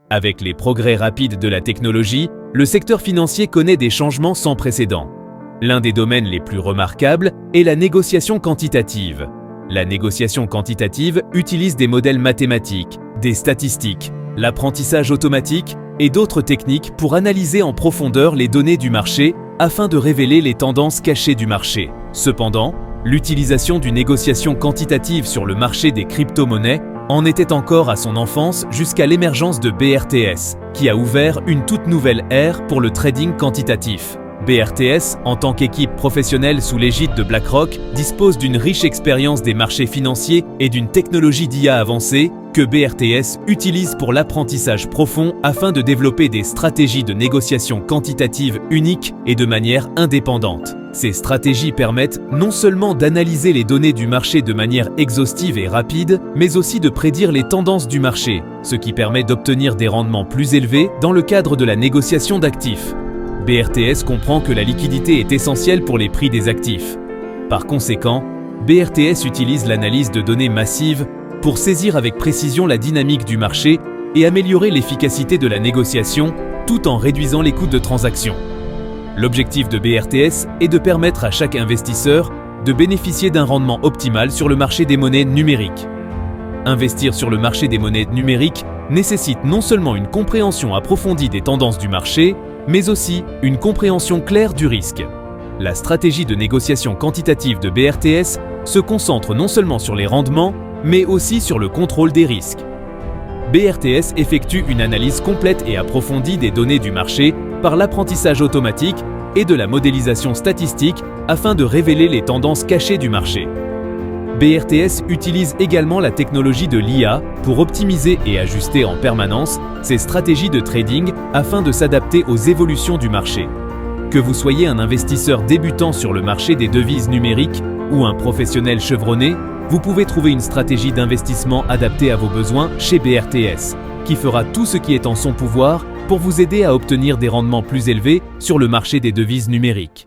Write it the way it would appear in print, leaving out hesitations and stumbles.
Avec les progrès rapides de la technologie, le secteur financier connaît des changements sans précédent. L'un des domaines les plus remarquables est la négociation quantitative. La négociation quantitative utilise des modèles mathématiques, des statistiques, l'apprentissage automatique et d'autres techniques pour analyser en profondeur les données du marché afin de révéler les tendances cachées du marché. Cependant, l'utilisation d'une négociation quantitative sur le marché des crypto-monnaies en était encore à son enfance jusqu'à l'émergence de BRTS, qui a ouvert une toute nouvelle ère pour le trading quantitatif. BRTS, en tant qu'équipe professionnelle sous l'égide de BlackRock, dispose d'une riche expérience des marchés financiers et d'une technologie d'IA avancée que BRTS utilise pour l'apprentissage profond afin de développer des stratégies de négociation quantitative uniques et de manière indépendante. Ces stratégies permettent non seulement d'analyser les données du marché de manière exhaustive et rapide, mais aussi de prédire les tendances du marché, ce qui permet d'obtenir des rendements plus élevés dans le cadre de la négociation d'actifs. BRTS comprend que la liquidité est essentielle pour les prix des actifs. Par conséquent, BRTS utilise l'analyse de données massives pour saisir avec précision la dynamique du marché et améliorer l'efficacité de la négociation tout en réduisant les coûts de transaction. L'objectif de BRTS est de permettre à chaque investisseur de bénéficier d'un rendement optimal sur le marché des monnaies numériques. Investir sur le marché des monnaies numériques nécessite non seulement une compréhension approfondie des tendances du marché, mais aussi une compréhension claire du risque. La stratégie de négociation quantitative de BRTS se concentre non seulement sur les rendements, mais aussi sur le contrôle des risques. BRTS effectue une analyse complète et approfondie des données du marché par l'apprentissage automatique et de la modélisation statistique afin de révéler les tendances cachées du marché. BRTS utilise également la technologie de l'IA pour optimiser et ajuster en permanence ses stratégies de trading afin de s'adapter aux évolutions du marché. Que vous soyez un investisseur débutant sur le marché des devises numériques ou un professionnel chevronné, vous pouvez trouver une stratégie d'investissement adaptée à vos besoins chez BRTS, qui fera tout ce qui est en son pouvoir pour vous aider à obtenir des rendements plus élevés sur le marché des devises numériques.